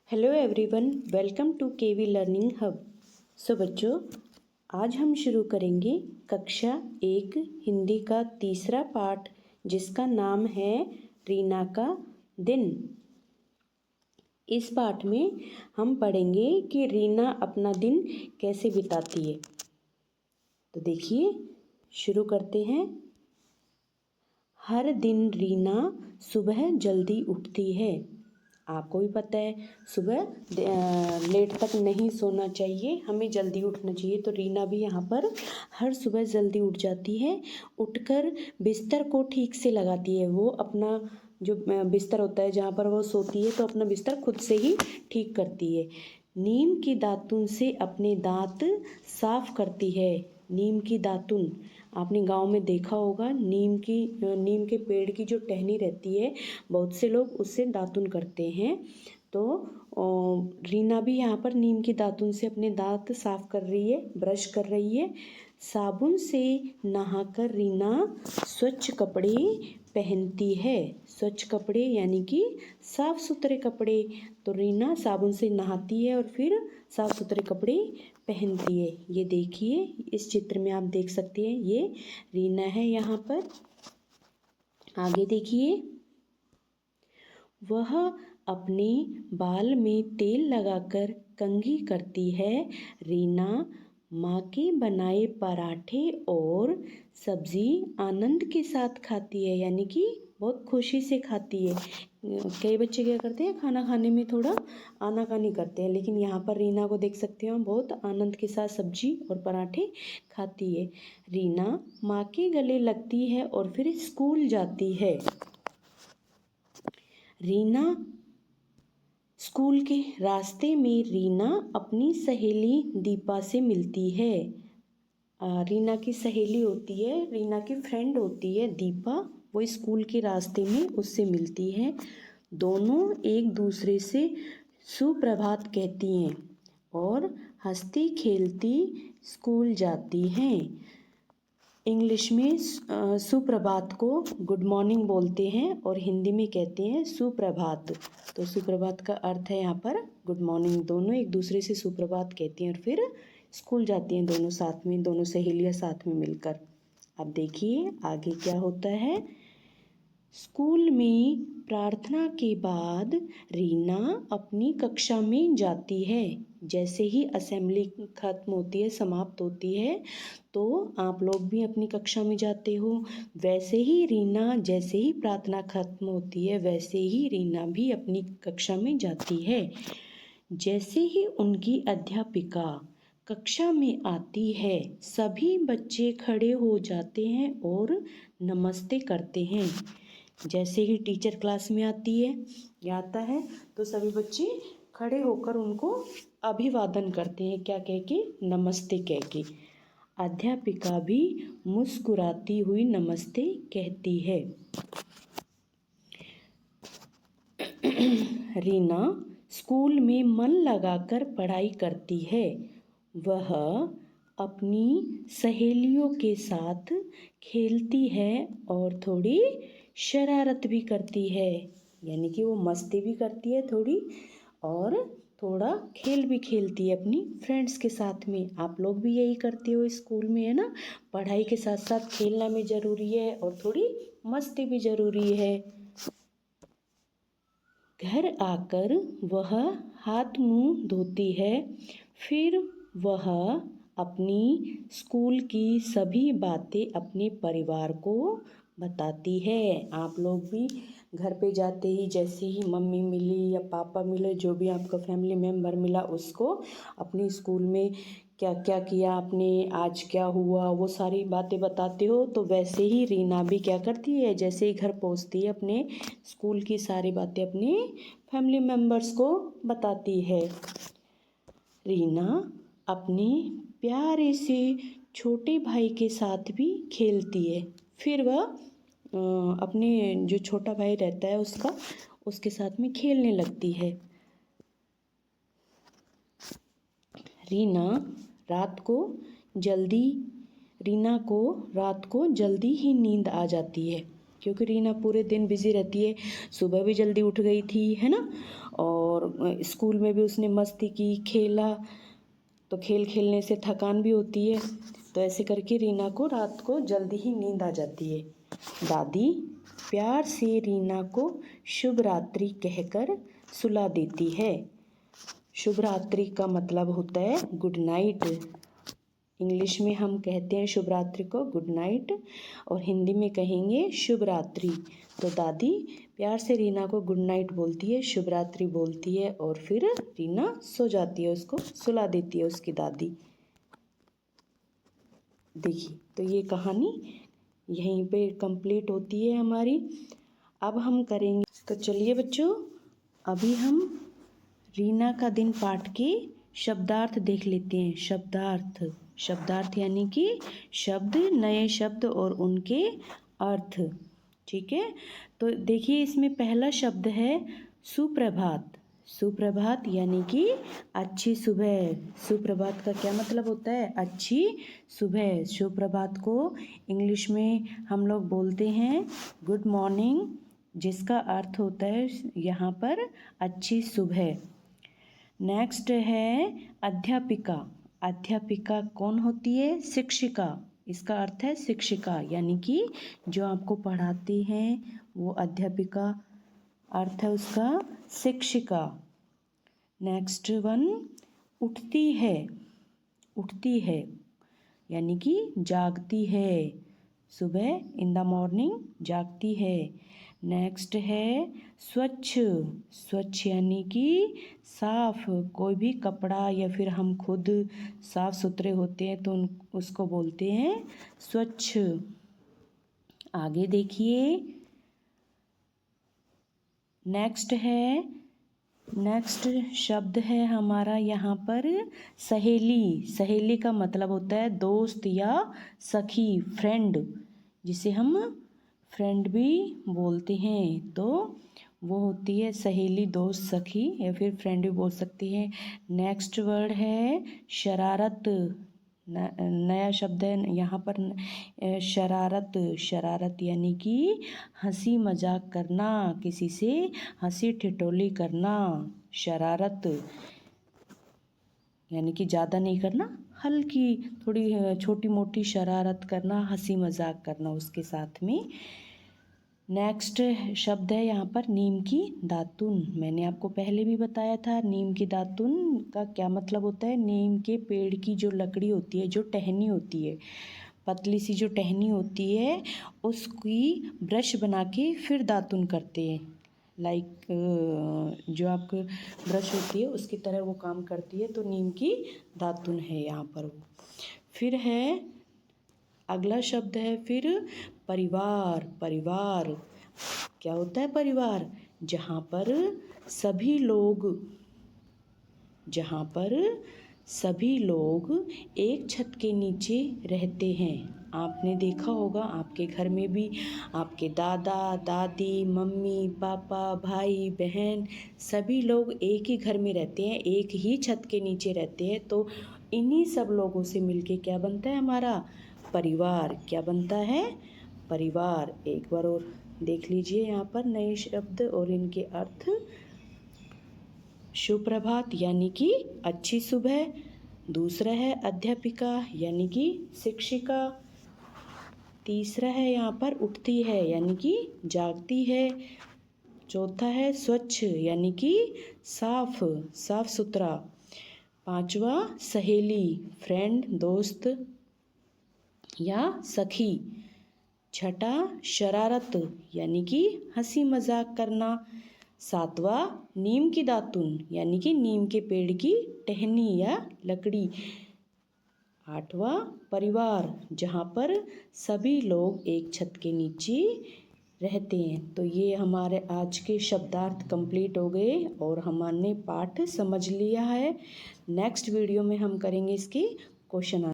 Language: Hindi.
Hello everyone, welcome to KV learning hub. So बच्चों, आज हम शुरू करेंगे कक्षा 1 हिंदी का तीसरा पाठ, जिसका नाम है रीना का दिन। इस पाठ में हम पढ़ेंगे कि रीना अपना दिन कैसे बिताती है। तो देखिए, शुरू करते हैं। हर दिन रीना सुबह जल्दी उठती है। आपको भी पता है, सुबह लेट तक नहीं सोना चाहिए, हमें जल्दी उठना चाहिए। तो रीना भी यहाँ पर हर सुबह जल्दी उठ जाती है। उठकर बिस्तर को ठीक से लगाती है। वो अपना जो बिस्तर होता है जहाँ पर वो सोती है, तो अपना बिस्तर खुद से ही ठीक करती है। नीम की दातुन से अपने दांत साफ करती है। नीम की दातुन आपने गांव में देखा होगा। नीम के पेड़ की जो टहनी रहती है, बहुत से लोग उससे दातुन करते हैं। तो रीना भी यहाँ पर नीम की दातुन से अपने दांत साफ कर रही है, ब्रश कर रही है। साबुन से नहाकर रीना स्वच्छ कपड़े पहनती है। स्वच्छ कपड़े यानी कि साफ सुथरे कपड़े। तो रीना साबुन से नहाती है और फिर साफ सुथरे कपड़े पहनती है। ये देखिए, इस चित्र में आप देख सकते हैं, ये रीना है। यहाँ पर आगे देखिए, वह अपने बाल में तेल लगाकर कंघी करती है। रीना माँ के बनाए पराठे और सब्जी आनंद के साथ खाती है, यानी कि बहुत खुशी से खाती है। कई बच्चे क्या करते हैं, खाना खाने में थोड़ा आनाकानी करते हैं, लेकिन यहाँ पर रीना को देख सकते हो, बहुत आनंद के साथ सब्जी और पराठे खाती है। रीना माँ के गले लगती है और फिर स्कूल जाती है। रीना स्कूल के रास्ते में रीना अपनी सहेली दीपा से मिलती है। रीना की सहेली होती है, रीना की फ्रेंड होती है दीपा। वो स्कूल के रास्ते में उससे मिलती है। दोनों एक दूसरे से सुप्रभात कहती हैं और हंसती खेलती स्कूल जाती हैं। इंग्लिश में सुप्रभात को गुड मॉर्निंग बोलते हैं और हिंदी में कहते हैं सुप्रभात। तो सुप्रभात का अर्थ है यहाँ पर गुड मॉर्निंग। दोनों एक दूसरे से सुप्रभात कहती हैं और फिर स्कूल जाती हैं, दोनों साथ में, दोनों सहेलियाँ साथ में मिलकर। अब देखिए आगे क्या होता है। स्कूल में प्रार्थना के बाद रीना अपनी कक्षा में जाती है। जैसे ही असेंबली खत्म होती है, समाप्त होती है, तो आप लोग भी अपनी कक्षा में जाते हो। वैसे ही रीना, जैसे ही प्रार्थना खत्म होती है, वैसे ही रीना भी अपनी कक्षा में जाती है। जैसे ही उनकी अध्यापिका कक्षा में आती है, सभी बच्चे खड़े हो जाते हैं और नमस्ते करते हैं। जैसे ही टीचर क्लास में आती है या आता है, तो सभी बच्चे खड़े होकर उनको अभिवादन करते हैं। क्या कह के? नमस्ते कह के। अध्यापिका भी मुस्कुराती हुई नमस्ते कहती है। रीना स्कूल में मन लगाकर पढ़ाई करती है। वह अपनी सहेलियों के साथ खेलती है और थोड़ी शरारत भी करती है, यानी कि वो मस्ती भी करती है थोड़ी, और थोड़ा खेल भी खेलती है अपनी फ्रेंड्स के साथ में। आप लोग भी यही करते हो स्कूल में, है ना? पढ़ाई के साथ साथ खेलना भी ज़रूरी है और थोड़ी मस्ती भी ज़रूरी है। घर आकर वह हाथ मुंह धोती है। फिर वह अपनी स्कूल की सभी बातें अपने परिवार को बताती है। आप लोग भी घर पे जाते ही, जैसे ही मम्मी मिली या पापा मिले, जो भी आपका फैमिली मेम्बर मिला, उसको अपने स्कूल में क्या क्या किया आपने, आज क्या हुआ, वो सारी बातें बताते हो। तो वैसे ही रीना भी क्या करती है, जैसे ही घर पहुंचती है, अपने स्कूल की सारी बातें अपने फैमिली मेम्बर्स को बताती है। रीना अपने प्यारे से छोटे भाई के साथ भी खेलती है। फिर वह अपने जो छोटा भाई रहता है उसके साथ में खेलने लगती है। रीना को रात को जल्दी ही नींद आ जाती है क्योंकि रीना पूरे दिन बिज़ी रहती है, सुबह भी जल्दी उठ गई थी, है ना, और स्कूल में भी उसने मस्ती की, खेला, तो खेल खेलने से थकान भी होती है, तो ऐसे करके रीना को रात को जल्दी ही नींद आ जाती है। दादी प्यार से रीना को शुभ रात्रि कहकर सुला देती है। शुभ रात्रि का मतलब होता है गुड नाइट। इंग्लिश में हम कहते हैं शुभ रात्रि को गुड नाइट, और हिंदी में कहेंगे शुभ रात्रि। तो दादी प्यार से रीना को गुड नाइट बोलती है, शुभ रात्रि बोलती है, और फिर रीना सो जाती है, उसको सुला देती है उसकी दादी। देखिए, तो ये कहानी यहीं पे कंप्लीट होती है हमारी। अब हम करेंगे, तो चलिए बच्चों, अभी हम रीना का दिन पाठ के शब्दार्थ देख लेते हैं। शब्दार्थ, शब्दार्थ यानी कि शब्द, नए शब्द और उनके अर्थ। ठीक है, तो देखिए इसमें पहला शब्द है सुप्रभात। सुप्रभात यानी कि अच्छी सुबह। सुप्रभात का क्या मतलब होता है? अच्छी सुबह। सुप्रभात को इंग्लिश में हम लोग बोलते हैं गुड मॉर्निंग, जिसका अर्थ होता है यहाँ पर अच्छी सुबह। नेक्स्ट है अध्यापिका। अध्यापिका कौन होती है? शिक्षिका। इसका अर्थ है शिक्षिका, यानी कि जो आपको पढ़ाती हैं वो अध्यापिका। अर्थ है उसका शिक्षिका। नेक्स्ट वन उठती है। उठती है यानी कि जागती है। सुबह इन द मॉर्निंग जागती है। नेक्स्ट है स्वच्छ। स्वच्छ यानी कि साफ। कोई भी कपड़ा या फिर हम खुद साफ सुथरे होते हैं तो उसको बोलते हैं स्वच्छ। आगे देखिए, नेक्स्ट शब्द है हमारा यहाँ पर सहेली। सहेली का मतलब होता है दोस्त या सखी, फ्रेंड, जिसे हम फ्रेंड भी बोलते हैं। तो वो होती है सहेली, दोस्त, सखी या फिर फ्रेंड भी बोल सकती हैं। नेक्स्ट वर्ड है शरारत। नया शब्द है यहाँ पर शरारत। शरारत यानी कि हंसी मजाक करना, किसी से हंसी ठिठोली करना। शरारत यानी कि ज़्यादा नहीं करना, हल्की थोड़ी छोटी मोटी शरारत करना, हंसी मजाक करना उसके साथ में। नेक्स्ट शब्द है यहाँ पर नीम की दातुन। मैंने आपको पहले भी बताया था नीम की दातुन का क्या मतलब होता है। नीम के पेड़ की जो लकड़ी होती है, जो टहनी होती है, पतली सी जो टहनी होती है, उसकी ब्रश बना के फिर दातुन करते हैं। लाइक जो आपकी ब्रश होती है उसकी तरह वो काम करती है, तो नीम की दातुन है यहाँ पर। फिर है अगला शब्द है फिर परिवार। परिवार क्या होता है? परिवार जहाँ पर सभी लोग एक छत के नीचे रहते हैं। आपने देखा होगा आपके घर में भी आपके दादा दादी, मम्मी पापा, भाई बहन, सभी लोग एक ही घर में रहते हैं, एक ही छत के नीचे रहते हैं। तो इन्हीं सब लोगों से मिलके क्या बनता है? हमारा परिवार। क्या बनता है? परिवार। एक बार और देख लीजिए यहाँ पर नए शब्द और इनके अर्थ। सुप्रभात यानी कि अच्छी सुबह। दूसरा है अध्यापिका यानी कि शिक्षिका। तीसरा है यहाँ पर उठती है यानी कि जागती है। चौथा है स्वच्छ यानी कि साफ, साफ सुथरा। पांचवा सहेली, फ्रेंड, दोस्त या सखी। छठा शरारत यानी कि हंसी मजाक करना। सातवां नीम की दातुन यानी कि नीम के पेड़ की टहनी या लकड़ी। आठवां परिवार, जहाँ पर सभी लोग एक छत के नीचे रहते हैं। तो ये हमारे आज के शब्दार्थ कंप्लीट हो गए और हमने पाठ समझ लिया है। नेक्स्ट वीडियो में हम करेंगे इसके क्वेश्चन।